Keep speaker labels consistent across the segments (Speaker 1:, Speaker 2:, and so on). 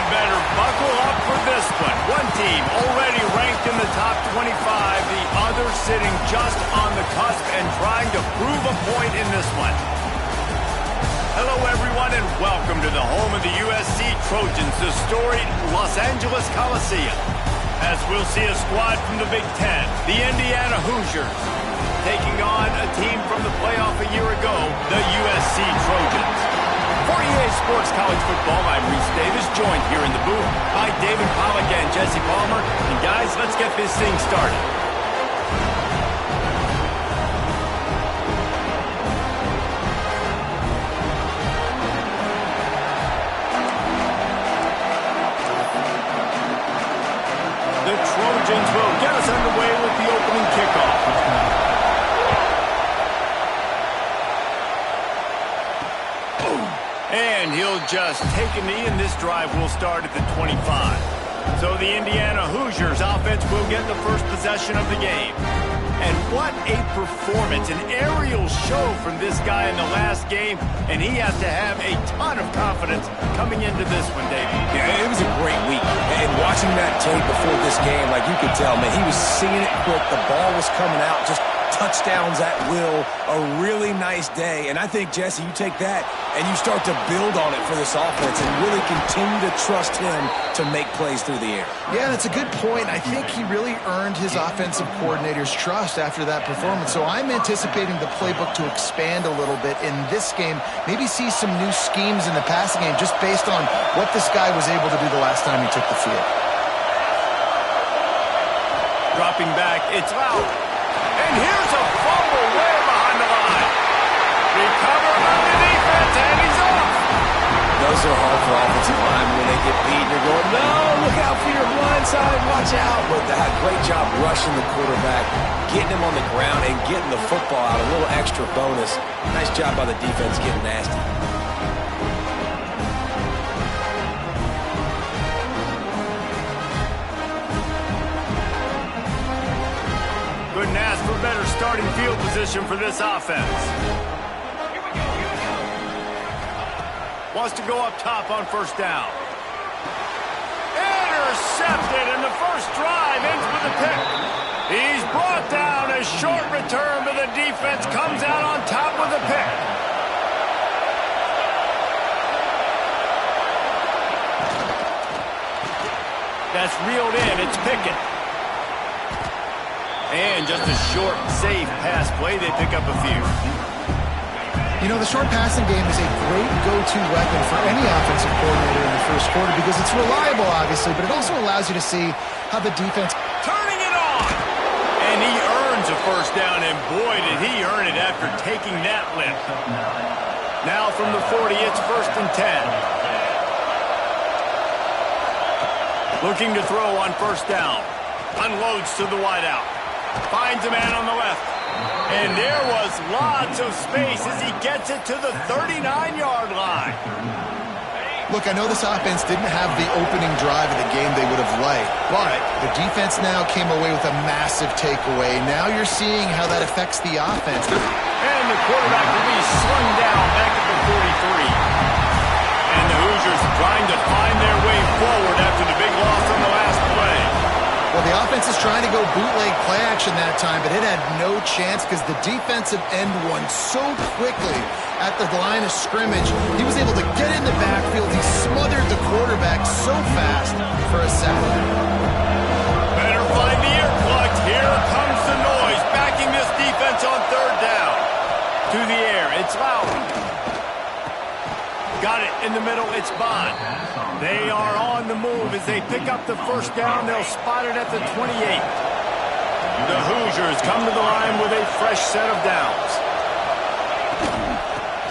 Speaker 1: better buckle up for this one. One team already ranked in the top 25, the other sitting just on the cusp and trying to prove a point in this one. Hello, everyone, and welcome to the home of the USC Trojans, the storied Los Angeles Coliseum. As we'll see a squad from the Big Ten, the Indiana Hoosiers, taking on a team from the playoff a year ago, the USC Trojans. For EA Sports College Football, I'm Reese Davis, joined here in the booth by David Pollack and Jesse Palmer. And guys, let's get this thing started. The Trojans will get us underway with the opening kickoff. And he'll just take a knee, and this drive will start at the 25. So the Indiana Hoosiers offense will get the first possession of the game. And what a performance, an aerial show from this guy in the last game, and he has to have a ton of confidence coming into this one, David.
Speaker 2: Yeah, it was a great week. And watching that tape before this game, like you could tell, man, he was seeing it quick. The ball was coming out, just touchdowns at will. A really nice day. And I think, Jesse, you take that and you start to build on it for this offense and really continue to trust him to make plays through the air.
Speaker 3: Yeah, that's a good point. I think he really earned his offensive coordinator's trust after that performance. So I'm anticipating the playbook to expand a little bit in this game. Maybe see some new schemes in the passing game just based on what this guy was able to do the last time he took the field.
Speaker 1: Dropping back, it's out. And here's a fumble way behind the line. Recover on the defense, and he's off.
Speaker 2: Those are hard for offensive linemen when they get beat. You're going, no, look out for your blind side, watch out. But they had a great job rushing the quarterback, getting him on the ground, and getting the football out. A little extra bonus. Nice job by the defense getting nasty.
Speaker 1: Couldn't ask for better starting field position for this offense. Wants to go up top on first down. Intercepted, and the first drive ends with a pick. He's brought down. A short return, but the defense comes out on top with a pick. That's reeled in. It's Pickett. And just a short, safe pass play. They pick up a few.
Speaker 3: You know, the short passing game is a great go-to weapon for any offensive coordinator in the first quarter because it's reliable, obviously, but it also allows you to see how the defense...
Speaker 1: Turning it on! And he earns a first down, and boy, did he earn it after taking that lift. Now from the 40, it's 1st and 10. Looking to throw on first down. Unloads to the wideout. Finds a man on the left. And there was lots of space as he gets it to the 39-yard line.
Speaker 3: Look, I know this offense didn't have the opening drive of the game they would have liked, but the defense now came away with a massive takeaway. Now you're seeing how that affects the offense.
Speaker 1: And the quarterback will be slung down back at the 43. And the Hoosiers trying to find their way forward after the big loss on the last play.
Speaker 3: Well, the offense is trying to go bootleg play action that time, but it had no chance because the defensive end won so quickly at the line of scrimmage. He was able to get in the backfield. He smothered the quarterback so fast for a sack.
Speaker 1: Better find the earplugs. Here comes the noise, backing this defense on third down. To the air, it's Lowry. Got it in the middle, it's Bond. They are on the move as they pick up the first down. They'll spot it at the 28. The Hoosiers come to the line with a fresh set of downs.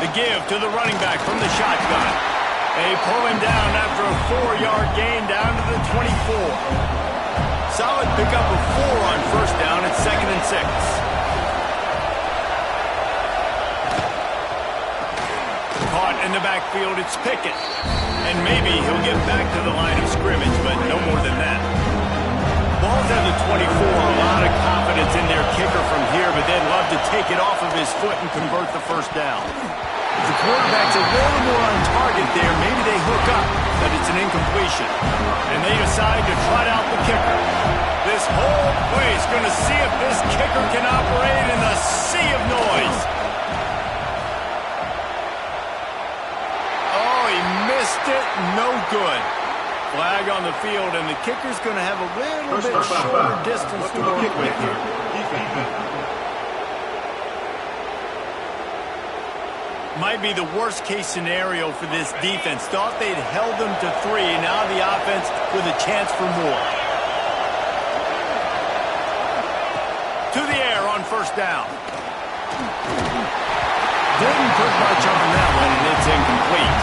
Speaker 1: The give to the running back from the shotgun. They pull him down after a 4-yard gain down to the 24. Solid pickup of 4 on first down at 2nd and 6. Caught in the backfield, it's Pickett. And maybe he'll get back to the line of scrimmage, but no more than that. Ball's at the 24, a lot of confidence in their kicker from here, but they'd love to take take it off of his foot and convert the first down. The quarterback's a little more on target there. Maybe they hook up, but it's an incompletion. And they decide to trot out the kicker. This whole place going to see if this kicker can operate in the sea of noise. Oh, he missed it. No good. Flag on the field, and the kicker's going to have a little bit shorter distance to work with here. Might be the worst-case scenario for this defense. Thought they'd held them to 3. Now the offense with a chance for more. To the air on first down. Didn't put much on that one, and it's incomplete.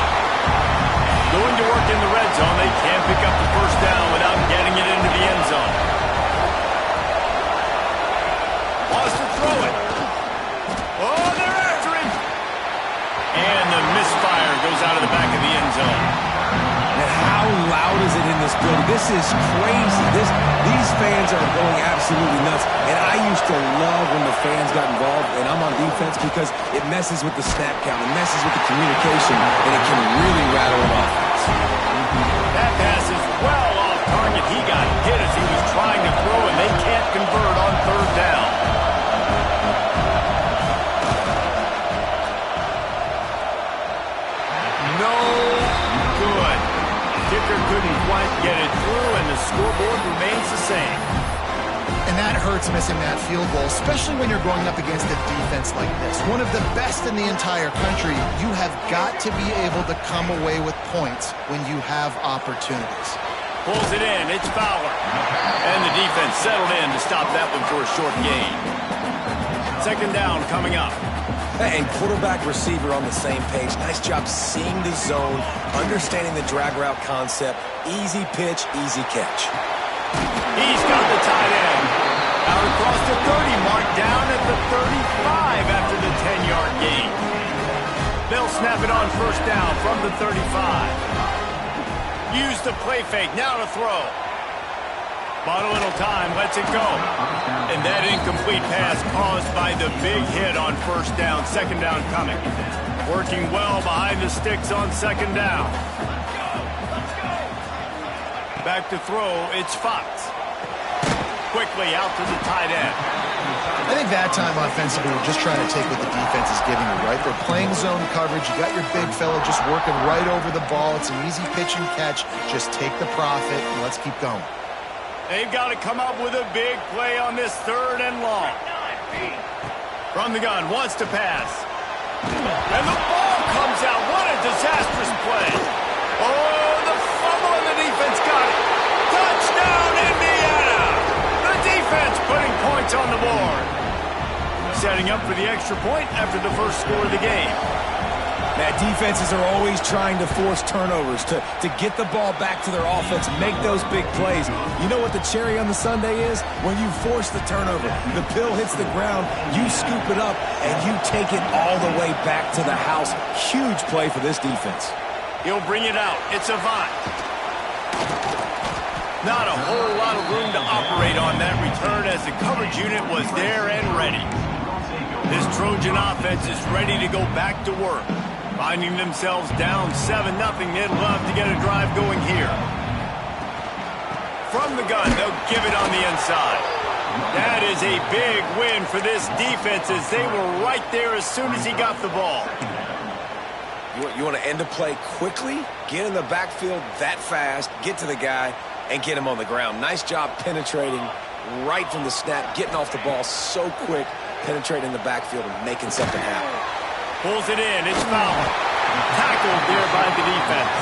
Speaker 1: Going to work in the red zone. They can't pick up the first down without getting it into the end zone. Wants to throw it. Oh, they're after him. And the misfire goes out of the back of the end zone.
Speaker 2: And how loud is it in this building? This is crazy. These fans are going absolutely nuts. And I used to love when the fans got involved, and I'm on defense because it messes with the snap count. It messes with the communication, and it can really rattle an offense.
Speaker 1: That pass is well off target. He got hit as he was trying to throw, and they can't convert on third down. No good. Kicker couldn't quite get it through, and the scoreboard remains the same.
Speaker 3: And that hurts missing that field goal, especially when you're going up against a defense like this. One of the best in the entire country. You have got to be able to come away with points when you have opportunities.
Speaker 1: Pulls it in. It's Fowler. And the defense settled in to stop that one for a short gain. Second down coming up.
Speaker 2: And quarterback receiver on the same page. Nice job seeing the zone, understanding the drag route concept. Easy pitch, easy catch.
Speaker 1: He's got the tight end. Out across the 30 mark, down at the 35 after the 10-yard gain. They'll snap it on first down from the 35. Use the play fake, now to throw. Bought a little time, lets it go. And that incomplete pass caused by the big hit on first down. Second down coming. Working well behind the sticks on second down. Back to throw, it's Fox. Quickly out to the tight end.
Speaker 3: I think that time offensively, we're just trying to take what the defense is giving you, right? They're playing zone coverage. You got your big fella just working right over the ball. It's an easy pitch and catch. Just take the profit, and let's keep going.
Speaker 1: They've got to come up with a big play on this third and long. From the gun, wants to pass. And the ball comes out. What a disastrous play. Oh, the fumble, and the defense got it. Touchdown, Indiana! The defense putting points on the board. Setting up for the extra point after the first score of the game.
Speaker 2: Now, defenses are always trying to force turnovers to get the ball back to their offense, make those big plays. You know what the cherry on the sundae is? When you force the turnover, the pill hits the ground, you scoop it up, and you take it all the way back to the house. Huge play for this defense.
Speaker 1: He'll bring it out. It's Avant. Not a whole lot of room to operate on that return as the coverage unit was there and ready. This Trojan offense is ready to go back to work. Finding themselves down 7-0, they'd love to get a drive going here. From the gun, they'll give it on the inside. That is a big win for this defense as they were right there as soon as he got the ball.
Speaker 2: You want to end the play quickly, get in the backfield that fast, get to the guy, and get him on the ground. Nice job penetrating right from the snap, getting off the ball so quick, penetrating the backfield and making something happen.
Speaker 1: Pulls it in. It's Fowler. Tackled there by the defense.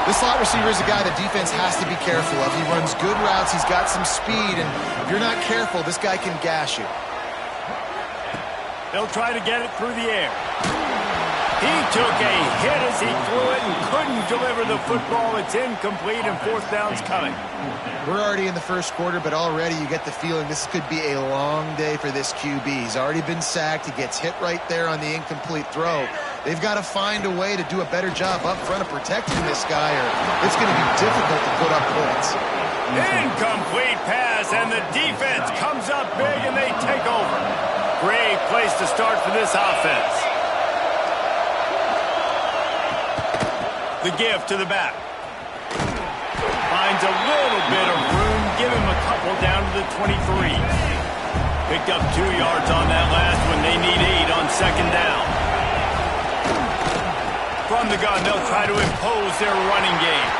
Speaker 3: This slot receiver is a guy the defense has to be careful of. He runs good routes. He's got some speed, and if you're not careful, this guy can gash you.
Speaker 1: They'll try to get it through the air. He took a hit as he threw it and couldn't deliver the football. It's incomplete, and fourth down's coming.
Speaker 3: We're already in the first quarter, but already you get the feeling this could be a long day for this QB. He's already been sacked. He gets hit right there on the incomplete throw. They've got to find a way to do a better job up front of protecting this guy, or it's going to be difficult to put up points.
Speaker 1: Incomplete pass, and the defense comes up big, and they take over. to start for this offense. The give to the back. Finds a little bit of room. Give him a couple down to the 23. Picked up 2 yards on that last one. They need 8 on second down. From the gun, they'll try to impose their running game.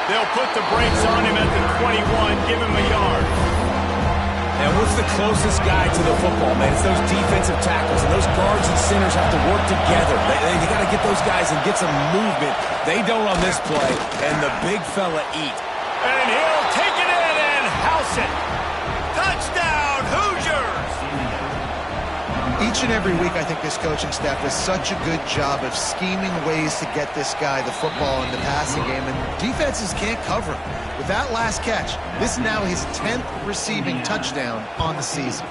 Speaker 1: They'll put the brakes on him at the 21, give him a yard.
Speaker 2: And what's the closest guy to the football, man? It's those defensive tackles, and those guards and centers have to work together. They got to get those guys and get some movement. They don't on this play, and the big fella eat.
Speaker 1: And he'll take it in and house it. Touchdown, Hoosiers!
Speaker 3: Each and every week, I think this coaching staff does such a good job of scheming ways to get this guy the football in the passing game, and defenses can't cover him. With that last catch, this is now his 10th receiving touchdown on the season.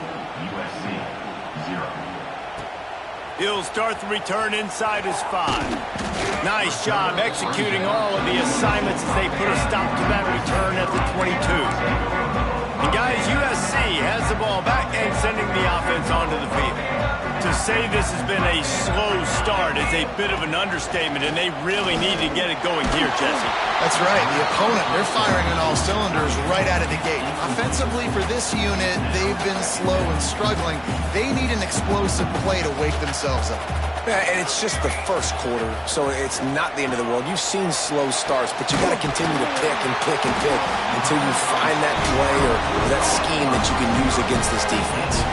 Speaker 1: He'll start the return inside his 5. Nice job executing all of the assignments as they put a stop to that return at the 22. And guys, USC has the ball back and sending the offense onto the field. To say this has been a slow start is a bit of an understatement, and they really need to get it going here, Jesse.
Speaker 3: That's right. The opponent, they're firing on all cylinders right out of the gate. Offensively for this unit, they've been slow and struggling. They need an explosive play to wake themselves up.
Speaker 2: Yeah, and it's just the first quarter, so it's not the end of the world. You've seen slow starts, but you got to continue to pick and pick and pick until you find that play or that scheme that you can use against this defense.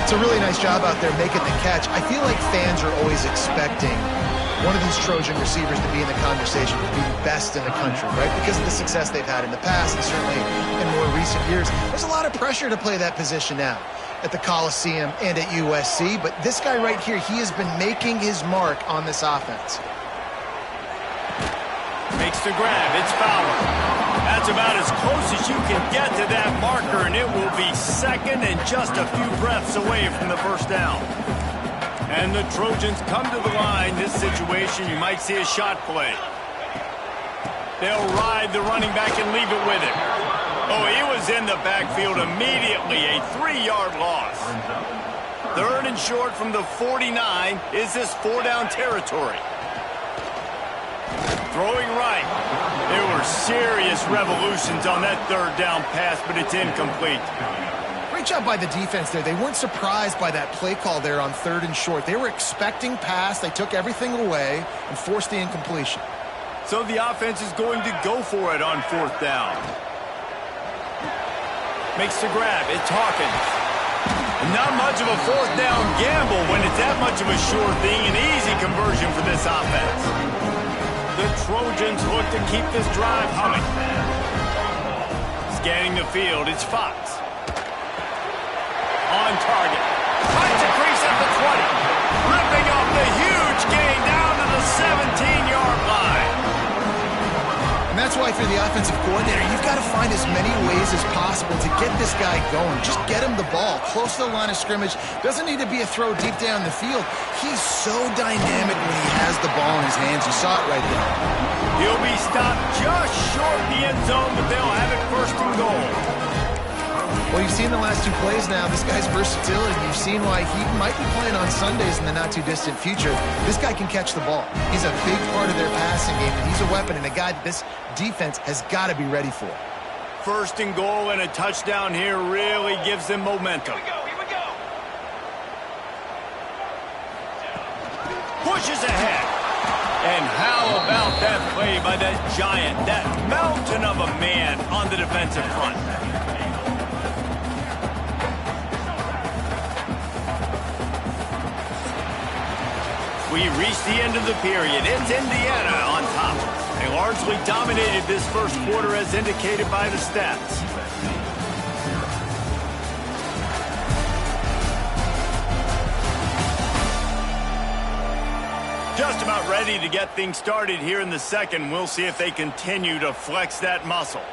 Speaker 3: It's a really nice job out there making the catch. I feel like fans are always expecting one of these Trojan receivers to be in the conversation for being best in the country, right? Because of the success they've had in the past and certainly in more recent years. There's a lot of pressure to play that position now at the Coliseum and at USC, but this guy right here, he has been making his mark on this offense.
Speaker 1: Makes the grab. It's Fowler. That's about as close as you can get to that marker, and it will be second and just a few breaths away from the first down. And the Trojans come to the line. This situation, you might see a shot play. They'll ride the running back and leave it with him. Oh, he was in the backfield immediately, a 3-yard loss. Third and short from the 49. Is this 4-down territory? Throwing right. There were serious revolutions on that third down pass, but it's incomplete.
Speaker 3: Great job by the defense there. They weren't surprised by that play call there on 3rd and short. They were expecting pass. They took everything away and forced the incompletion.
Speaker 1: So the offense is going to go for it on 4th down. Makes the grab. It's Hawkins. Not much of a 4th down gamble when it's that much of a sure thing. An easy conversion for this offense. The Trojans look to keep this drive humming. Scanning the field, it's Fox. On target. Finds a crease at the 20. Ripping up the huge gain down to the 17-yard line.
Speaker 3: And that's why for the offensive coordinator, you've got to find as many ways as possible to get this guy going. Just get him the ball close to the line of scrimmage. Doesn't need to be a throw deep down the field. He's so dynamic when he has the ball in his hands. You saw it right there.
Speaker 1: He'll be stopped just short of the end zone, but they'll have it 1st and goal.
Speaker 3: Well, you've seen the last 2 plays now. This guy's versatility. You've seen why he might be playing on Sundays in the not-too-distant future. This guy can catch the ball. He's a big part of their passing game, and he's a weapon and a guy that this defense has got to be ready for.
Speaker 1: 1st and goal and a touchdown here really gives them momentum.
Speaker 4: Here we go.
Speaker 1: Pushes ahead. And how about that play by that giant, that mountain of a man on the defensive front? We reached the end of the period. It's Indiana on top. They largely dominated this 1st quarter as indicated by the stats. Just about ready to get things started here in the 2nd. We'll see if they continue to flex that muscle.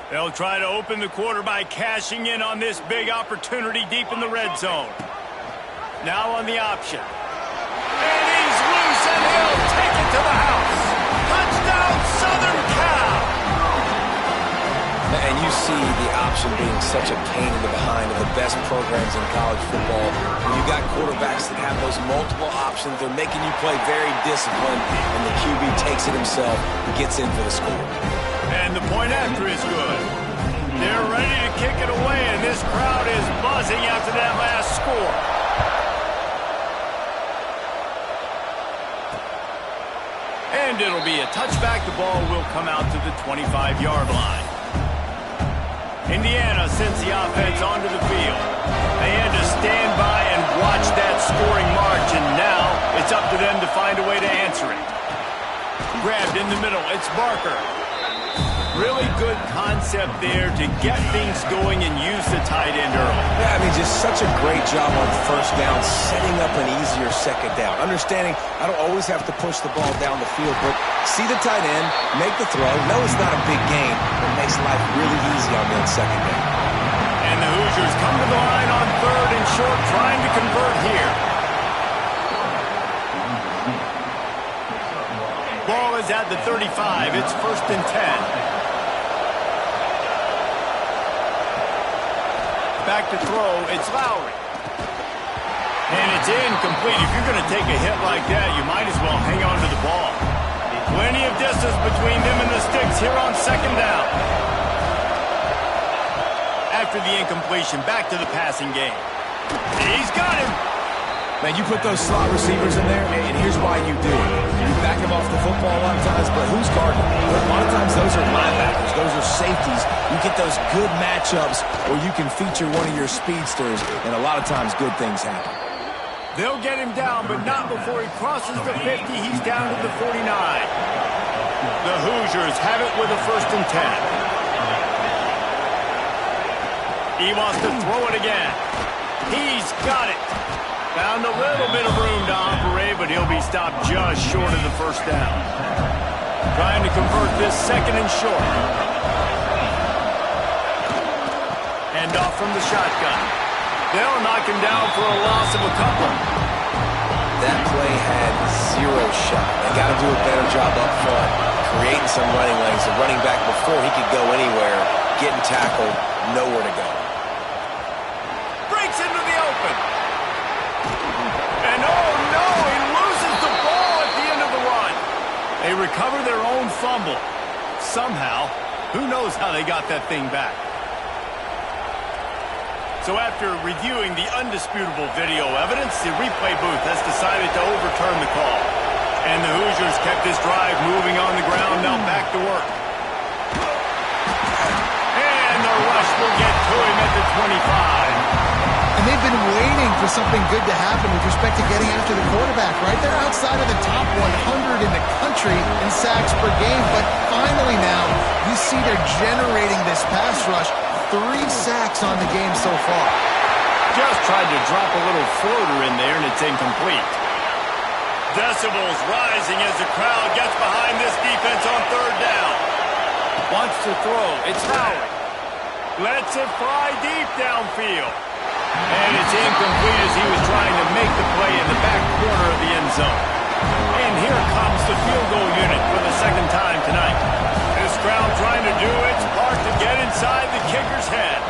Speaker 1: They'll try to open the quarter by cashing in on this big opportunity deep in the red zone. Now on the option. And he's loose, and he'll take it to the house. Touchdown, Southern
Speaker 2: see the option being such a pain in the behind of the best programs in college football. When you got quarterbacks that have those multiple options, they're making you play very disciplined, and the QB takes it himself and gets in for the score.
Speaker 1: And the point after is good. They're ready to kick it away, and this crowd is buzzing after that last score. And it'll be a touchback. The ball will come out to the 25-yard line. Indiana sends the offense onto the field. They had to stand by and watch that scoring march, and now it's up to them to find a way to answer it. Grabbed in the middle, it's Barker. Really good concept there to get things going and use the tight end early.
Speaker 2: Yeah, I mean, just such a great job on first down, setting up an easier second down. Understanding I don't always have to push the ball down the field, but see the tight end, make the throw. No, it's not a big gain, but it makes life really easy on that second down.
Speaker 1: And the Hoosiers come to the line on 3rd and short, trying to convert here. Ball is at the 35. It's 1st and 10. Back to throw, it's Lowry. And it's incomplete. If you're going to take a hit like that, you might as well hang on to the ball. Plenty of distance between them and the sticks here on 2nd down. After the incompletion, back to the passing game. He's got him.
Speaker 2: Man, you put those slot receivers in there, and here's why you do it. You back him off the football a lot of times, but who's guarding him? A lot of times those are linebackers. Those are safeties. You get those good matchups where you can feature one of your speedsters, and a lot of times good things happen.
Speaker 1: They'll get him down, but not before he crosses the 50. He's down to the 49. The Hoosiers have it with a 1st and 10. He wants to throw it again. He's got it. Found a little bit of room to operate, but he'll be stopped just short of the 1st down. Trying to convert this 2nd and short. Hand off from the shotgun. They'll knock him down for a loss of a couple.
Speaker 2: That play had 0 shot. They got to do a better job up front, creating some running lanes. The running back, before he could go anywhere, getting tackled, nowhere to go.
Speaker 1: Breaks into the open. And oh no, he loses the ball at the end of the run. They recover their own fumble. Somehow, who knows how they got that thing back. So after reviewing the undisputable video evidence, the replay booth has decided to overturn the call. And the Hoosiers kept this drive moving on the ground, now back to work. And the rush will get to him at the 25.
Speaker 3: And they've been waiting for something good to happen with respect to getting after the quarterback, right? They're outside of the top 100 in the country in sacks per game, but finally now you see they're generating this pass rush. 3 sacks on the game so far.
Speaker 1: Just tried to drop a little floater in there, and it's incomplete. Decibels rising as the crowd gets behind this defense on 3rd down. Wants to throw. It's Lowry. Lets it fly deep downfield. And it's incomplete as he was trying to make the play in the back corner of the end zone. And here comes the field goal unit for the 2nd time tonight. This crowd trying to do its part to get inside the kicker's head.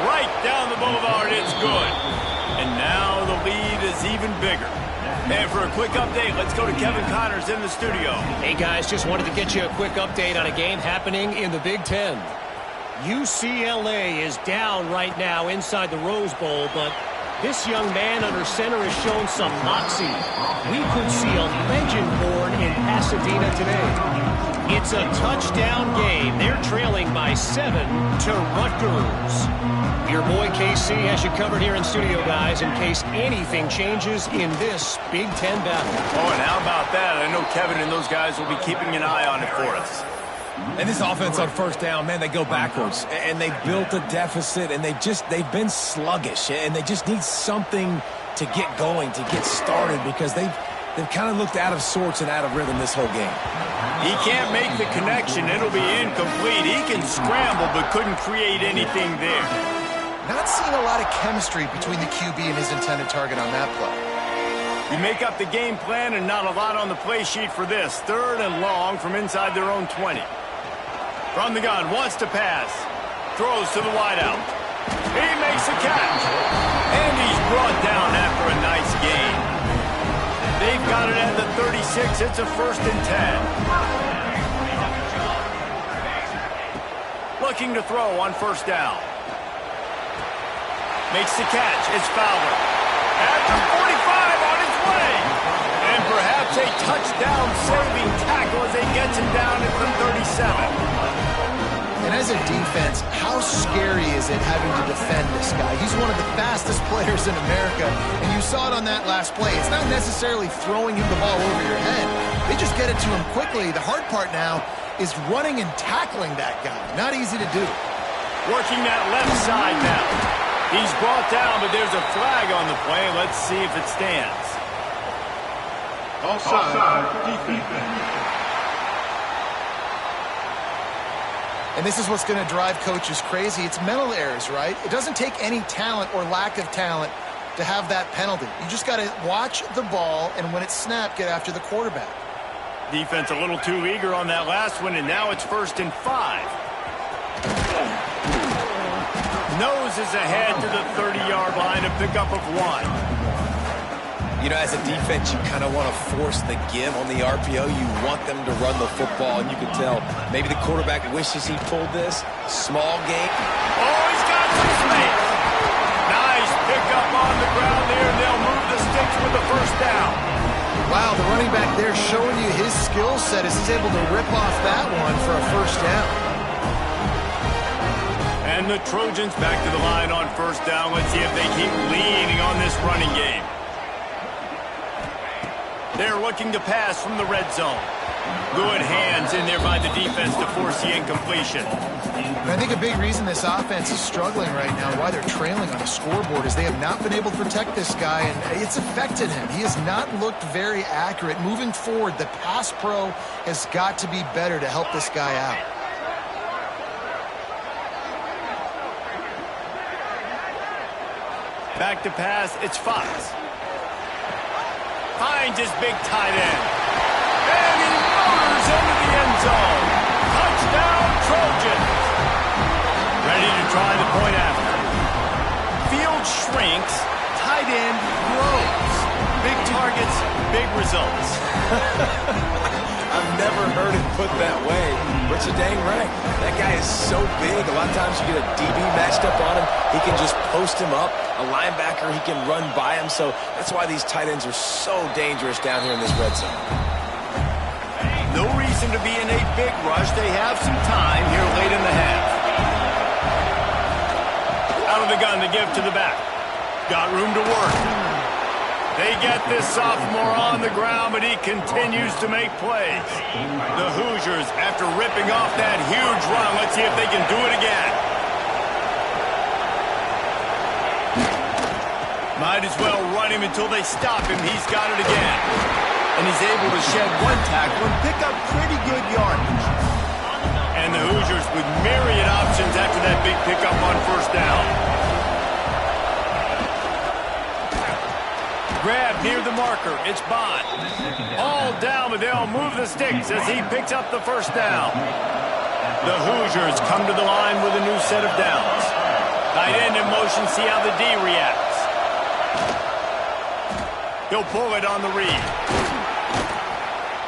Speaker 1: Right down the boulevard, it's good. And now the lead is even bigger. And for a quick update, let's go to Kevin Connors in the studio.
Speaker 4: Hey guys, just wanted to get you a quick update on a game happening in the Big Ten. UCLA is down right now inside the Rose Bowl, but this young man under center has shown some moxie. We could see a legend born in Pasadena today. It's a touchdown game. They're trailing by 7 to Rutgers. Your boy KC has you covered here in studio, guys, in case anything changes in this Big Ten battle.
Speaker 1: Oh, and how about that? I know Kevin and those guys will be keeping an eye on it for us.
Speaker 2: And this offense on 1st down, man, they go backwards. And they built a deficit, and they've been sluggish. And they just need something to get going, to get started, because they've kind of looked out of sorts and out of rhythm this whole game.
Speaker 1: He can't make the connection. It'll be incomplete. He can scramble, but couldn't create anything there.
Speaker 3: Not seeing a lot of chemistry between the QB and his intended target on that play.
Speaker 1: You make up the game plan and not a lot on the play sheet for this. 3rd and long from inside their own 20. From the gun, wants to pass. Throws to the wideout. He makes a catch. And he's brought down after a nice gain. They've got it at the 36. It's a 1st and 10. Looking to throw on 1st down. Makes the catch. It's Fowler. After 45 on his way. And perhaps a touchdown-saving tackle as they get him down at the 37.
Speaker 3: And as a defense, how scary is it having to defend this guy? He's one of the fastest players in America, and you saw it on that last play. It's not necessarily throwing him the ball over your head. They just get it to him quickly. The hard part now is running and tackling that guy. Not easy to do.
Speaker 1: Working that left side now. He's brought down, but there's a flag on the play. Let's see if it stands.
Speaker 5: Offside, defense.
Speaker 3: And this is what's going to drive coaches crazy. It's mental errors, right? It doesn't take any talent or lack of talent to have that penalty. You just got to watch the ball, and when it's snapped, get after the quarterback.
Speaker 1: Defense a little too eager on that last one, and now it's 1st and 5. Noses ahead to the 30-yard line, a pickup of 1.
Speaker 2: You know, as a defense, you kind of want to force the give on the RPO. You want them to run the football, and you can tell maybe the quarterback wishes he pulled this. Small game.
Speaker 1: Oh, he's got some space. Nice pickup on the ground there, and they'll move the sticks with the 1st down.
Speaker 3: Wow, the running back there showing you his skill set as he's able to rip off that one for a 1st down.
Speaker 1: And the Trojans back to the line on 1st down. Let's see if they keep leaning on this running game. They're looking to pass from the red zone. Good hands in there by the defense to force the incompletion.
Speaker 3: And I think a big reason this offense is struggling right now, why they're trailing on the scoreboard, is they have not been able to protect this guy, and it's affected him. He has not looked very accurate. Moving forward, the pass pro has got to be better to help this guy out.
Speaker 1: Back to pass, it's Fox. Finds his big tight end. And he motors into the end zone. Touchdown, Trojans. Ready to try the point after. Field shrinks, tight end grows. Big targets, big results.
Speaker 2: I've never heard it put that way, but you're dang right. That guy is so big. A lot of times you get a DB matched up on him. He can just post him up. A linebacker, he can run by him. So that's why these tight ends are so dangerous down here in this red zone.
Speaker 1: No reason to be in a big rush. They have some time here late in the half. Out of the gun to give to the back. Got room to work. They get this sophomore on the ground, but he continues to make plays. The Hoosiers, after ripping off that huge run, let's see if they can do it again. Might as well run him until they stop him. He's got it again. And he's able to shed one tackle and pick up pretty good yardage. And the Hoosiers with myriad options after that big pickup on 1st down. Grab near the marker. It's Bond. All down, but they'll move the sticks as he picks up the 1st down. The Hoosiers come to the line with a new set of downs. Tight end in motion, see how the D reacts. He'll pull it on the read.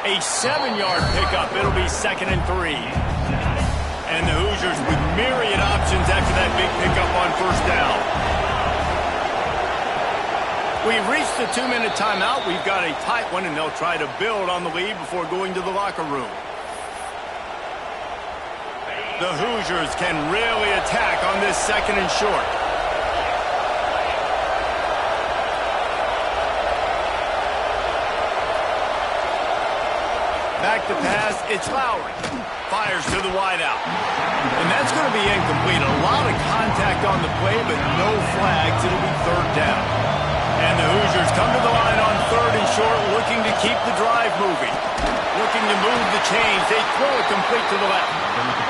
Speaker 1: A 7-yard pickup. It'll be 2nd and 3. And the Hoosiers with myriad options after that big pickup on 1st down. We've reached the 2-minute timeout. We've got a tight one, and they'll try to build on the lead before going to the locker room. The Hoosiers can really attack on this 2nd and short. Back to pass, it's Lowry. Fires to the wideout. And that's going to be incomplete. A lot of contact on the play, but no flags. It'll be 3rd down. And the Hoosiers come to the line on 3rd and short, looking to keep the drive moving. Looking to move the chains. They throw it complete to the left.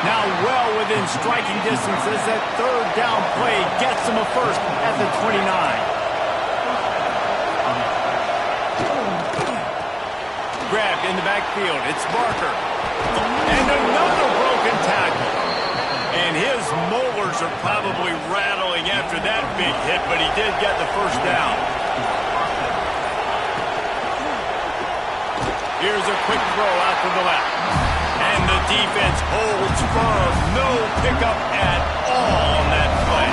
Speaker 1: Now well within striking distance as that 3rd down play gets them a 1st at the 29. Grabbed in the backfield. It's Barker. And another broken tackle. ears are probably rattling after that big hit, but he did get the first down. Here's a quick throw out to the left. And the defense holds firm. No pickup at all on that play.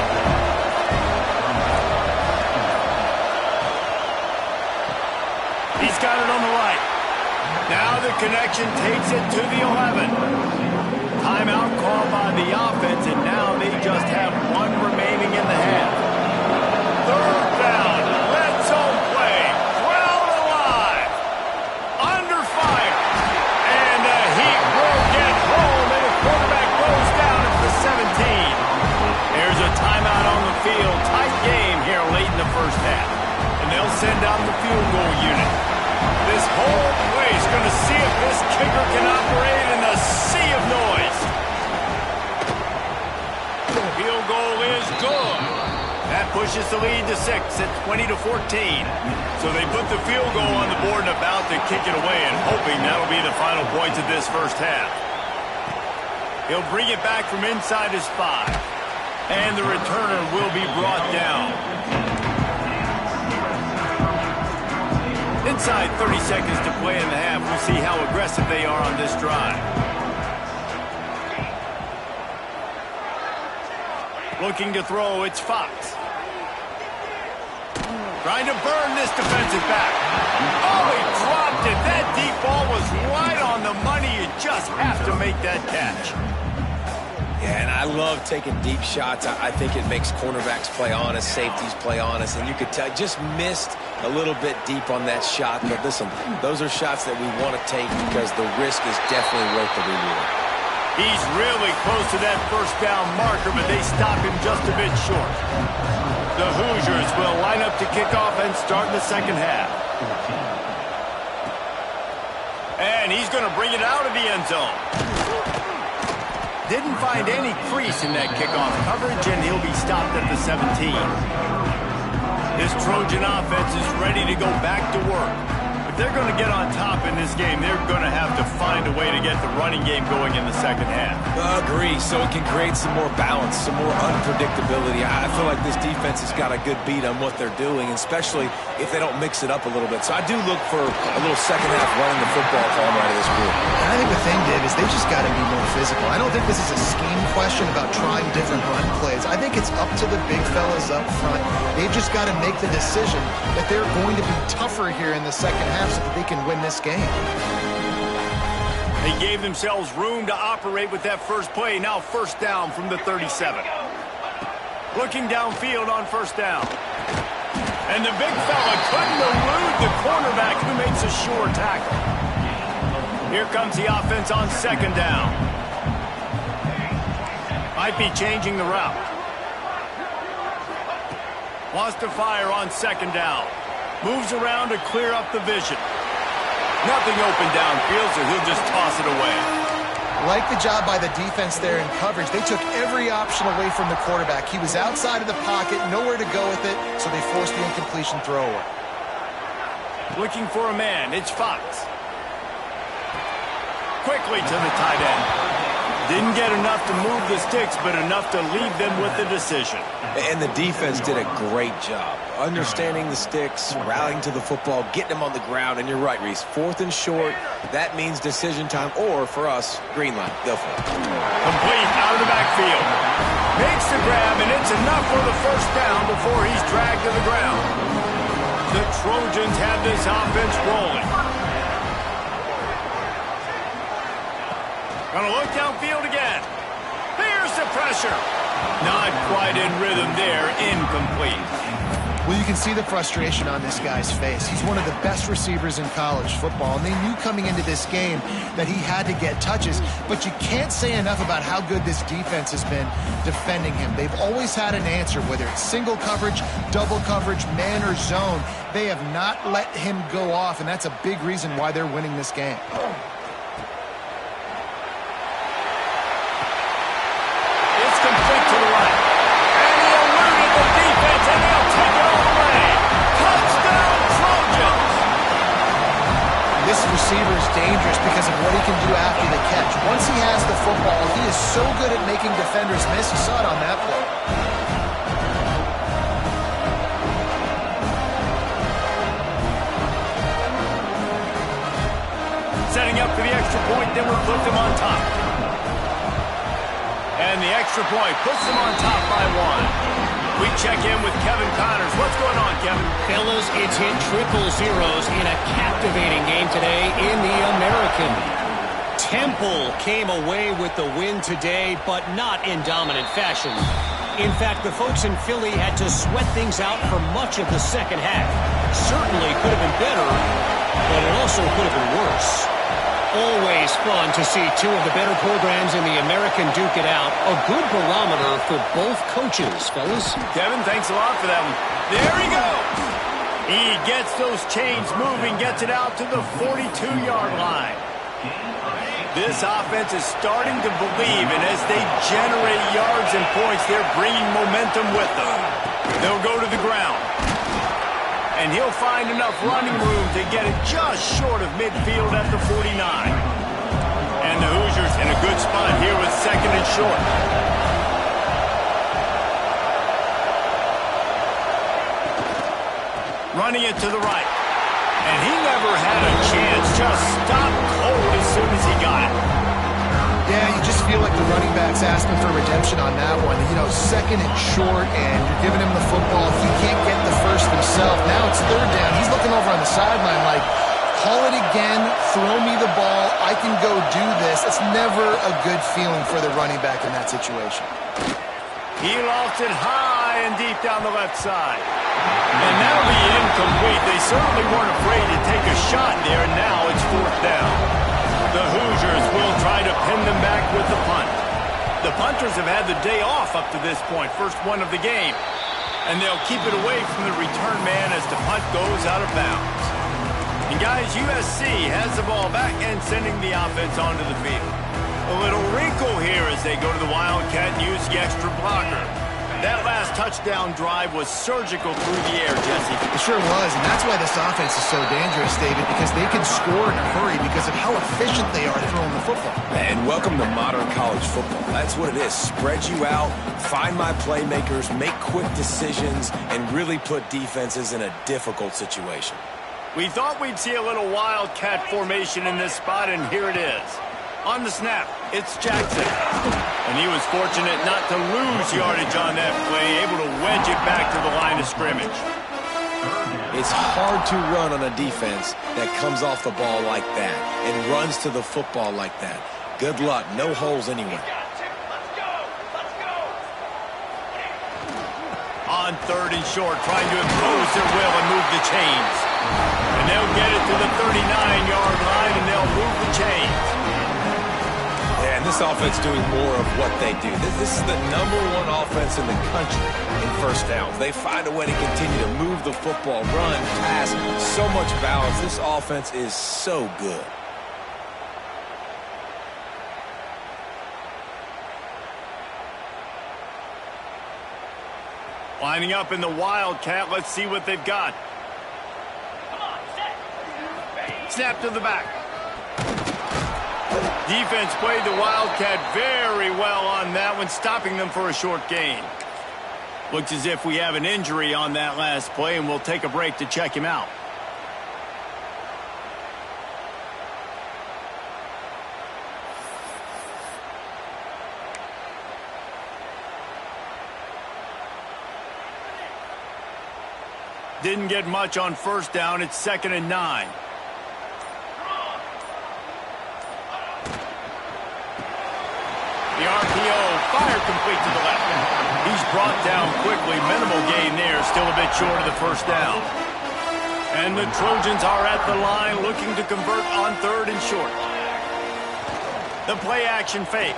Speaker 1: He's got it on the right. Now the connection takes it to the 11. Timeout called by the offense, and now they just have one remaining in the half. Third down, red zone play, crowd alive, under fire, and the Heat will get home, and the quarterback goes down at the 17. There's a timeout on the field, tight game here late in the first half, and they'll send out the field goal unit. This whole place is going to see if this kicker can operate in the sea of noise. Field goal is good. That pushes the lead to 6 at 20-14. So they put the field goal on the board and about to kick it away, and hoping that'll be the final points of this first half. He'll bring it back from inside his 5. And the returner will be brought down. Inside 30 seconds to play in the half. We'll see how aggressive they are on this drive. Looking to throw, it's Fox. Trying to burn this defensive back. Oh, he dropped it. That deep ball was right on the money. You just have to make that catch.
Speaker 2: Yeah, and I love taking deep shots. I think it makes cornerbacks play honest, safeties play honest, and you could tell just missed a little bit deep on that shot. But listen, those are shots that we want to take because the risk is definitely worth the reward.
Speaker 1: He's really close to that first down marker, but they stop him just a bit short. The Hoosiers will line up to kick off and start the second half. And he's going to bring it out of the end zone. Didn't find any crease in that kickoff coverage, and he'll be stopped at the 17. This Trojan offense is ready to go back to work. If they're going to get on top in this game, they're going to have to find a way to get the running game going in the second half.
Speaker 2: Agree, so it can create some more balance, some more unpredictability. I feel like this defense has got a good beat on what they're doing, especially if they don't mix it up a little bit. So I do look for a little second half running the football from out of this group.
Speaker 3: And I think the thing, Dave, is they just got to be more physical. I don't think this is a scheme question about trying different run plays. I think it's up to the big fellas up front. They've just got to make the decision that they're going to be tougher here in the second half so that they can win this game.
Speaker 1: They gave themselves room to operate with that first play. Now first down from the 37. Looking downfield on first down. And the big fella couldn't elude the cornerback who makes a sure tackle. Here comes the offense on second down. Might be changing the route. Wants to fire on second down. Moves around to clear up the vision. Nothing open downfield, so he'll just toss it away.
Speaker 3: Like the job by the defense there in coverage. They took every option away from the quarterback. He was outside of the pocket, nowhere to go with it, so they forced the incompletion throwaway.
Speaker 1: Looking for a man, it's Fox. Quickly to the tight end. Didn't get enough to move the sticks, but enough to leave them with the decision.
Speaker 2: And the defense did a great job understanding the sticks, rallying to the football, getting them on the ground. And you're right, Reese. Fourth and short, that means decision time, or for us, green line. Go for it.
Speaker 1: Complete out of the backfield. Makes the grab, and it's enough for the first down before he's dragged to the ground. The Trojans have this offense rolling. Gonna look downfield again. Here's the pressure. Not quite in rhythm there. Incomplete.
Speaker 3: Well, you can see the frustration on this guy's face. He's one of the best receivers in college football, and they knew coming into this game that he had to get touches, but you can't say enough about how good this defense has been defending him. They've always had an answer, whether it's single coverage, double coverage, man or zone. They have not let him go off, and that's a big reason why they're winning this game. receiver is dangerous because of what he can do after the catch. Once he has the football, he is so good at making defenders miss. You saw it on that play.
Speaker 1: Setting up for the extra point, then we'll put them on top. And the extra point puts them on top by 1. We check in with Kevin Connors. What's going on, Kevin?
Speaker 4: Fellas, it's hit triple zeros in a captivating game today in the American. Temple came away with the win today, but not in dominant fashion. In fact, the folks in Philly had to sweat things out for much of the second half. Certainly could have been better, but it also could have been worse. Always fun to see two of the better programs in the American duke it out. A good barometer for both coaches, fellas.
Speaker 1: Kevin, thanks a lot for that one. There he goes. He gets those chains moving, gets it out to the 42-yard line. This offense is starting to believe, and as they generate yards and points, they're bringing momentum with them. They'll go to the ground. And he'll find enough running room to get it just short of midfield at the 49. And the Hoosiers in a good spot here with second and short. Running it to the right. And he never had a chance. Just stopped cold as soon as he got it.
Speaker 3: Yeah, you just feel like the running back's asking for redemption on that one. You know, second and short, and you're giving him the football. He can't get the first himself. Now it's third down. He's looking over on the sideline like, call it again, throw me the ball, I can go do this. It's never a good feeling for the running back in that situation.
Speaker 1: He lofts it high and deep down the left side. And that'll be incomplete. They certainly weren't afraid to take a shot there, and now it's fourth down. The Hoosiers will try to pin them back with the punt. The punters have had the day off up to this point, first one of the game. And they'll keep it away from the return man as the punt goes out of bounds. And guys, USC has the ball back and sending the offense onto the field. A little wrinkle here as they go to the Wildcat and use the extra blocker. That last touchdown drive was surgical through the air, Jesse.
Speaker 3: It sure was, and that's why this offense is so dangerous, David, because they can score in a hurry because of how efficient they are throwing the football.
Speaker 2: And welcome to modern college football. That's what it is. Spread you out, find my playmakers, make quick decisions, and really put defenses in a difficult situation.
Speaker 1: We thought we'd see a little Wildcat formation in this spot, and here it is. On the snap, it's Jackson. And he was fortunate not to lose yardage on that play, able to wedge it back to the line of scrimmage.
Speaker 2: It's hard to run on a defense that comes off the ball like that and runs to the football like that. Good luck. No holes anywhere.
Speaker 1: On third and short, trying to impose their will and move the chains. And they'll get it to the 39-yard line, and they'll move the chains.
Speaker 2: And this offense doing more of what they do. This is the #1 offense in the country in first downs. They find a way to continue to move the football, run, pass, so much balance. This offense is so good.
Speaker 1: Lining up in the Wildcat. Let's see what they've got. Snap to the back. Defense played the Wildcat very well on that one, stopping them for a short gain. Looks as if we have an injury on that last play, and we'll take a break to check him out. Didn't get much on first down. It's 2nd and 9. The RPO, fire complete to the left. He's brought down quickly. Minimal gain there. Still a bit short of the first down. And the Trojans are at the line looking to convert on third and short. The play action fake.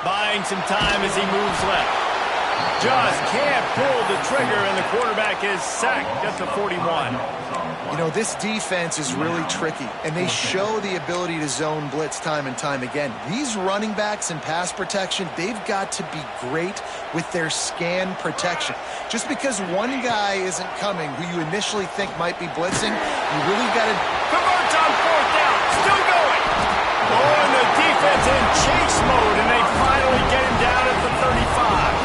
Speaker 1: Buying some time as he moves left. Just can't pull the trigger, and the quarterback is sacked at the 41.
Speaker 3: You know, this defense is really tricky, and they show the ability to zone blitz time and time again. These running backs in pass protection, they've got to be great with their scan protection. Just because one guy isn't coming who you initially think might be blitzing, you really got to...
Speaker 1: Converts on fourth down. still going. Oh, and the defense in chase mode, and they finally get him down at the 35.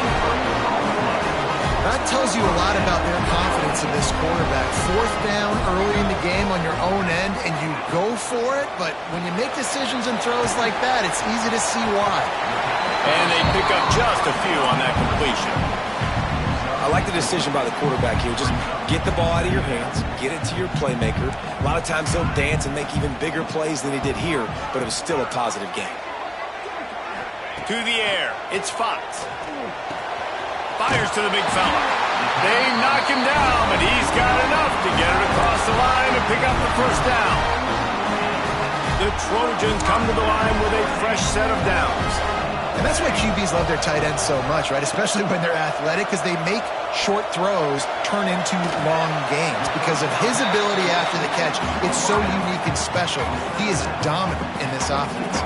Speaker 3: That tells you a lot about their confidence in this quarterback. Fourth down early in the game on your own end, and you go for it, but when you make decisions and throws like that, it's easy to see why.
Speaker 1: And they pick up just a few on that completion.
Speaker 2: I like the decision by the quarterback here. Just get the ball out of your hands, get it to your playmaker. A lot of times he'll dance and make even bigger plays than he did here, but it was still a positive game.
Speaker 1: To the air, it's Fox. Fires to the big fella. They knock him down, but he's got enough to get it across the line and pick up the first down. The Trojans come to the line with a fresh set of downs.
Speaker 3: And that's why QBs love their tight ends so much, right? Especially when they're athletic, because they make short throws turn into long games. Because of his ability after the catch, it's so unique and special. He is dominant in this offense.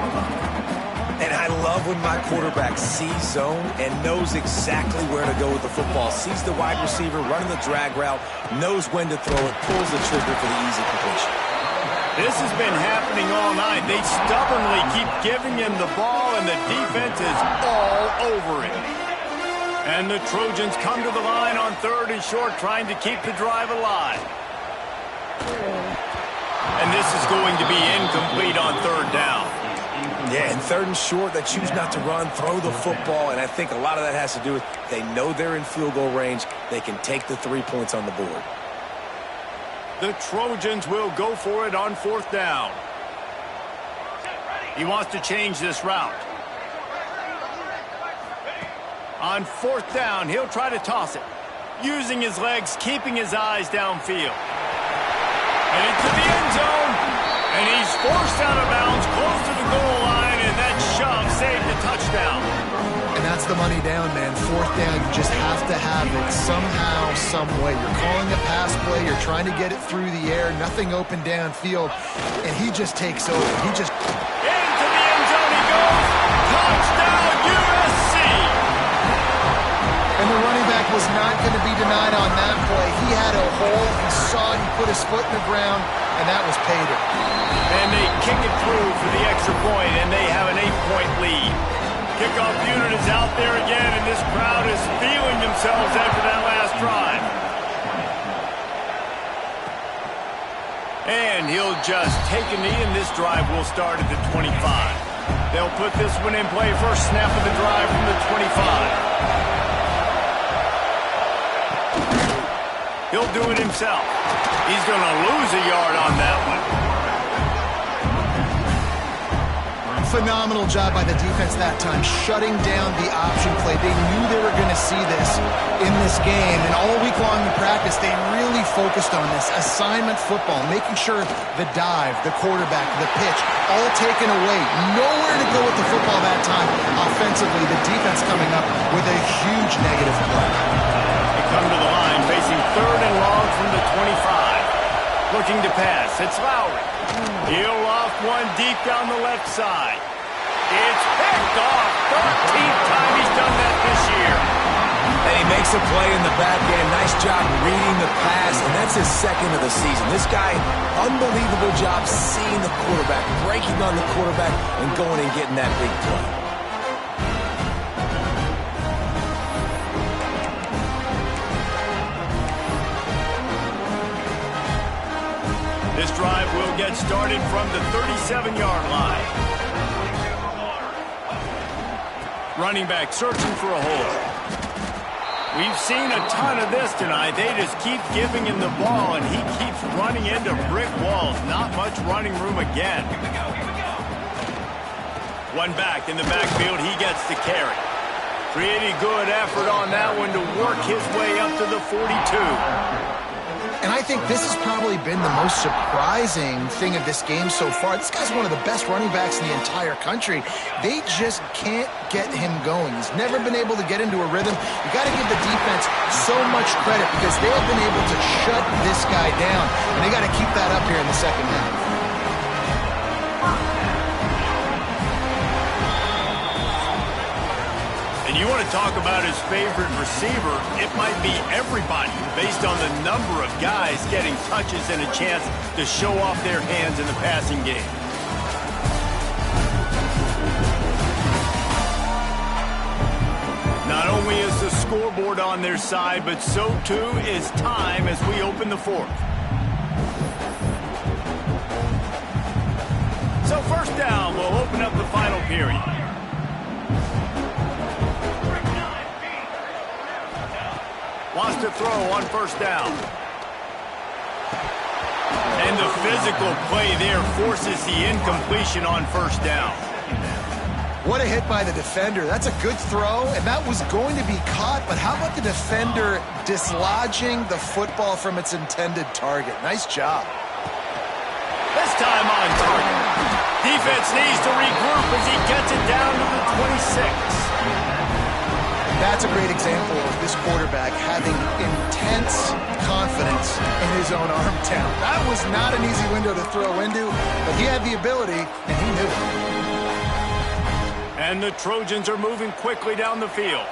Speaker 2: And I love when my quarterback sees zone and knows exactly where to go with the football. Sees the wide receiver running the drag route, knows when to throw it, pulls the trigger for the easy completion.
Speaker 1: This has been happening all night. They stubbornly keep giving him the ball, and the defense is all over it. And the Trojans come to the line on 3rd and short, trying to keep the drive alive. And this is going to be incomplete on 3rd down.
Speaker 2: Yeah, and 3rd and short, they choose not to run, throw the football, and I think a lot of that has to do with they know they're in field goal range. They can take the 3 points on the board.
Speaker 1: The Trojans will go for it on 4th down. He wants to change this route. On 4th down, he'll try to toss it. Using his legs, keeping his eyes downfield. And into the end zone. And he's forced out of bounds, close to the goal line, and that shove saved the touchdown.
Speaker 3: And that's the money down, man. 4th down, you just have to have it somehow, some way. You're calling a pass play, you're trying to get it through the air, nothing open downfield, and he just takes over. He just...
Speaker 1: Into the end zone he goes. Touchdown, USC!
Speaker 3: And the running back was not going to be denied on that play. He had a hole, he saw it, he put his foot in the ground, and that was pay dirt.
Speaker 1: And they kick it through for the extra point, and they have an 8-point lead. Kickoff unit is out there again, and this crowd is feeling themselves after that last drive. And he'll just take a knee, and this drive will start at the 25. They'll put this one in play. First snap of the drive from the 25. He'll do it himself. He's going to lose a yard on that one.
Speaker 3: Phenomenal job by the defense that time, shutting down the option play. They knew they were going to see this in this game, and all week long in practice, they really focused on this assignment football, making sure the dive, the quarterback, the pitch, all taken away. Nowhere to go with the football that time. Offensively, the defense coming up with a huge negative play.
Speaker 1: They come to the line, facing 3rd and long from the 25. Looking to pass, it's Lowry. He'll loft one deep down the left side. It's picked off. 13th time he's done that this year.
Speaker 2: And he makes a play in the back end. Nice job reading the pass, and that's his 2nd of the season. This guy, unbelievable job seeing the quarterback, breaking on the quarterback, and going and getting that big play.
Speaker 1: This drive will get started from the 37-yard line. Running back searching for a hole. We've seen a ton of this tonight. They just keep giving him the ball, and he keeps running into brick walls. Not much running room again. One back in the backfield. He gets the carry. Pretty good effort on that one to work his way up to the 42.
Speaker 3: And I think this has probably been the most surprising thing of this game so far. This guy's one of the best running backs in the entire country. They just can't get him going. He's never been able to get into a rhythm. You got to give the defense so much credit because they have been able to shut this guy down. And they got to keep that up here in the second half.
Speaker 1: And you want to talk about his favorite receiver, it might be everybody based on the number of guys getting touches and a chance to show off their hands in the passing game. scoreboard on their side, but so too is time as we open the fourth. So first down, we'll open up the final period. Wants to throw on first down. And the physical play there forces the incompletion on first down.
Speaker 3: What a hit by the defender. That's a good throw, and that was going to be caught, but how about the defender dislodging the football from its intended target? Nice job.
Speaker 1: This time on target. Defense needs to regroup as he gets it down to the 26.
Speaker 3: That's a great example of this quarterback having intense confidence in his own arm talent. That was not an easy window to throw into, but he had the ability, and he knew it.
Speaker 1: And the Trojans are moving quickly down the field.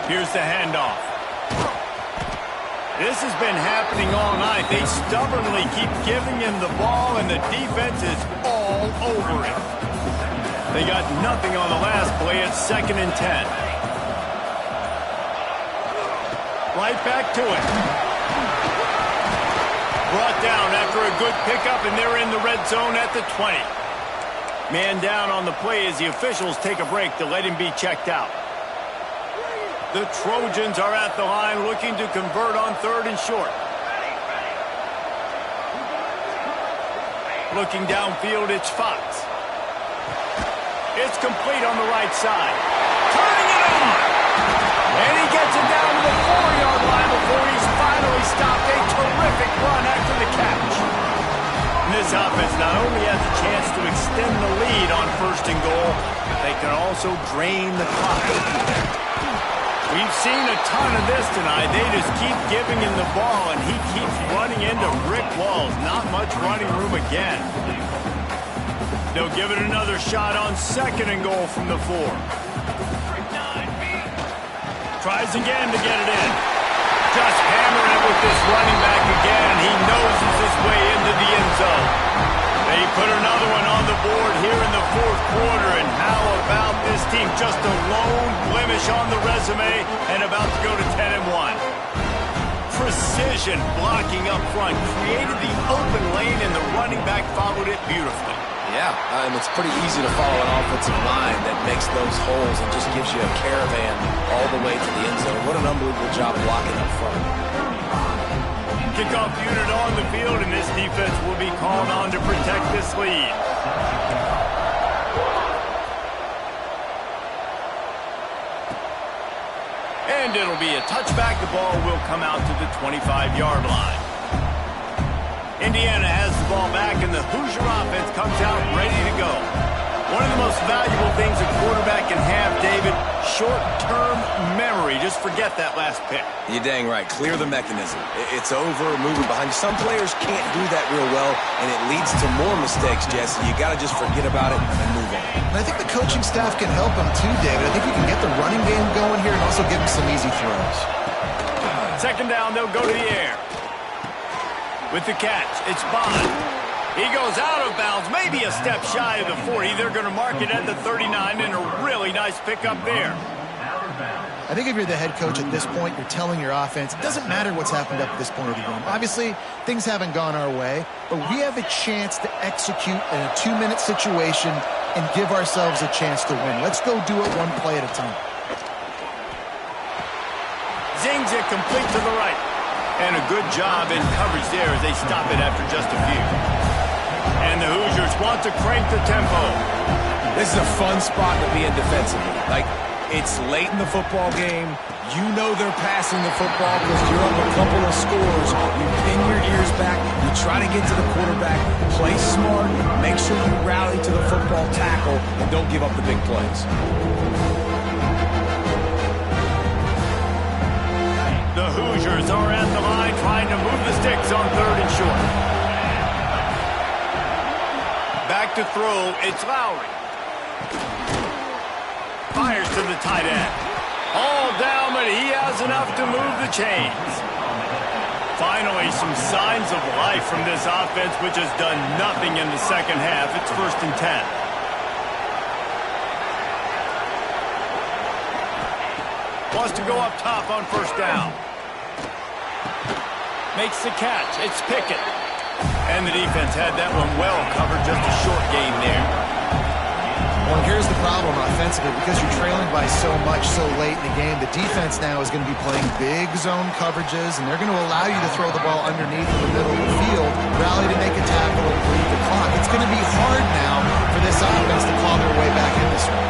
Speaker 1: Here's the handoff. This has been happening all night. They stubbornly keep giving him the ball, and the defense is all over it. They got nothing on the last play. It's 2nd and 10. Right back to it. Brought down after a good pickup, and they're in the red zone at the 20. Man down on the play as the officials take a break to let him be checked out. The Trojans are at the line looking to convert on 3rd and short. Looking downfield, it's Fox. It's complete on the right side. Turning it on! And he gets it down to the 4-yard line before he's finally stopped. A terrific run after the catch. And this offense not only has a chance to extend the lead on 1st and goal, they can also drain the clock. We've seen a ton of this tonight. They just keep giving him the ball, and he keeps running into brick walls. Not much running room again. They'll give it another shot on 2nd and goal from the 4. Tries again to get it in. Just hammering it with this running back again. He noses his way into the end zone. They put another one on the board here in the 4th quarter, and how about this team? Just a lone blemish on the resume and about to go to 10-1. Precision blocking up front, created the open lane, and the running back followed it beautifully.
Speaker 2: Yeah, and it's pretty easy to follow an offensive line that makes those holes and just gives you a caravan all the way to the end zone. What an unbelievable job blocking up front.
Speaker 1: Kickoff unit on the field, and this defense will be called on to protect this lead. And it'll be a touchback. The ball will come out to the 25-yard line. Indiana has the ball back, and the Hoosier offense comes out ready to go. One of the most valuable things a quarterback can have, David, short-term memory. Just forget that last pick.
Speaker 2: You're dang right. Clear the mechanism. It's over, moving behind you. Some players can't do that real well, and it leads to more mistakes, Jesse. You got to just forget about it and move on.
Speaker 3: And I think the coaching staff can help him too, David. I think we can get the running game going here and also give him some easy throws.
Speaker 1: 2nd down, they'll go to the air. With the catch, it's Bond. He goes out of bounds, maybe a step shy of the 40. They're going to mark it at the 39, and a really nice pickup there.
Speaker 3: I think if you're the head coach at this point, you're telling your offense, it doesn't matter what's happened up to this point of the game. Obviously, things haven't gone our way, but we have a chance to execute in a 2-minute situation and give ourselves a chance to win. Let's go do it one play at a time.
Speaker 1: Zings it complete to the right. And a good job in coverage there as they stop it after just a few. And the Hoosiers want to crank the tempo.
Speaker 2: This is a fun spot to be in defensively. Like, it's late in the football game. You know they're passing the football because you're up a couple of scores. You pin your ears back. You try to get to the quarterback. Play smart. Make sure you rally to the football tackle and don't give up the big plays.
Speaker 1: The Hoosiers are at the line trying to move the sticks on 3rd and short. Back to throw, it's Lowry. Fires to the tight end. All down, but he has enough to move the chains. Finally, some signs of life from this offense, which has done nothing in the 2nd half. It's 1st and 10. Wants to go up top on first down. Makes the catch. It's Pickett. And the defense had that one well covered. Just a short gain there.
Speaker 3: Well, here's the problem offensively. Because you're trailing by so much so late in the game, the defense now is going to be playing big zone coverages, and they're going to allow you to throw the ball underneath in the middle of the field, rally to make a tackle, and bleed the clock. It's going to be hard now for this offense to claw their way back in this one.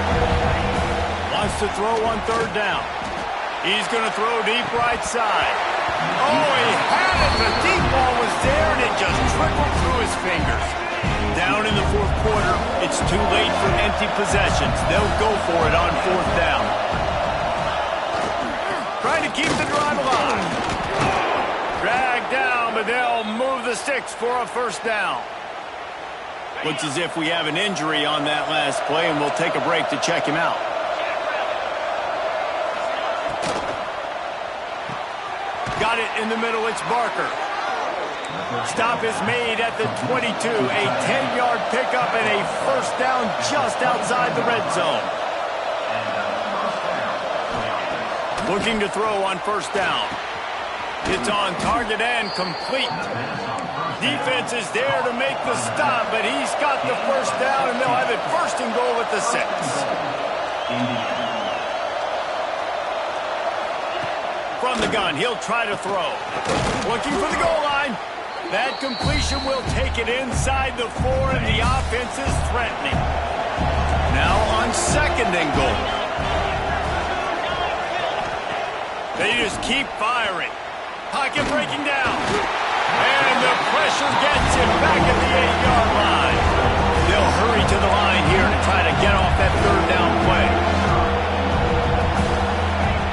Speaker 1: Wants to throw on third down. He's going to throw deep right side. Oh, he had it. The deep ball was there, and it just trickled through his fingers. Down in the fourth quarter, it's too late for empty possessions. They'll go for it on fourth down. Trying to keep the drive alive. Dragged down, but they'll move the sticks for a first down. Looks as if we have an injury on that last play, and we'll take a break to check him out. Got it in the middle, it's Barker. Stop is made at the 22. A 10-yard pickup and a first down just outside the red zone. Looking to throw on first down. It's on target and complete. Defense is there to make the stop, but he's got the first down, and they'll have it first and goal at the 6. From the gun, he'll try to throw. Looking for the goal line. That completion will take it inside the 4, and the offense is threatening. Now on second and goal. They just keep firing. Pocket breaking down. And the pressure gets him back at the 8-yard line. They'll hurry to the line here to try to get off that third down play.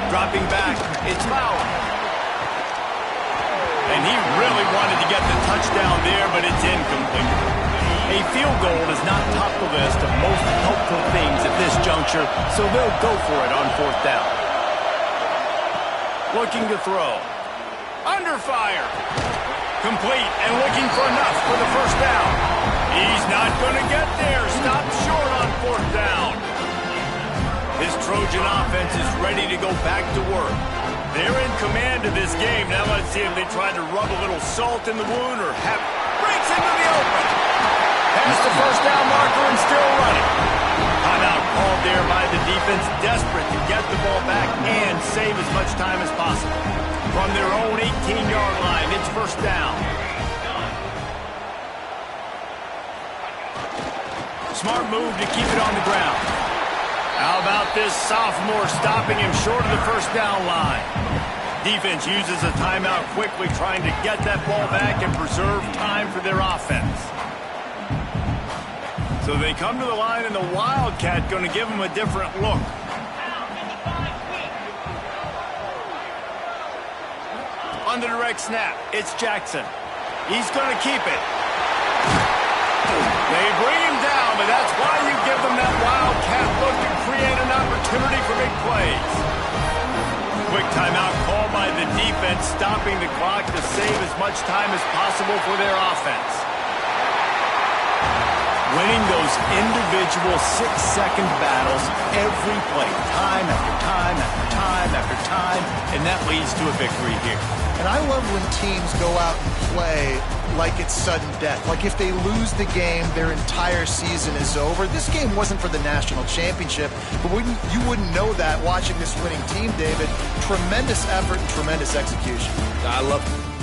Speaker 1: Dropping back, it's Fowler. And he really wanted to get the touchdown there, but it's incomplete. A field goal does not top the list of most helpful things at this juncture, so they'll go for it on fourth down. Looking to throw. Under fire. Complete and looking for enough for the first down. He's not going to get there. Stopped short on fourth down. This Trojan offense is ready to go back to work. They're in command of this game. Now let's see if they try to rub a little salt in the wound or have breaks into the open. Past the first down marker and still running. Timeout called there by the defense, desperate to get the ball back and save as much time as possible. From their own 18-yard line, it's first down. Smart move to keep it on the ground. How about this sophomore stopping him short of the first down line? Defense uses a timeout quickly, trying to get that ball back and preserve time for their offense. So they come to the line, and the Wildcat going to give them a different look. On the direct snap, it's Jackson. He's going to keep it. They bring him down, but that's why you give them that Wildcat look to create an opportunity for big plays. Quick timeout called by the defense, stopping the clock to save as much time as possible for their offense. Winning those individual 6-second battles every play, time after time after time after time, and that leads to a victory here.
Speaker 3: And I love when teams go out and play like it's sudden death. Like if they lose the game, their entire season is over. This game wasn't for the national championship, but you wouldn't know that watching this winning team, David. Tremendous effort and tremendous execution.
Speaker 2: I love it.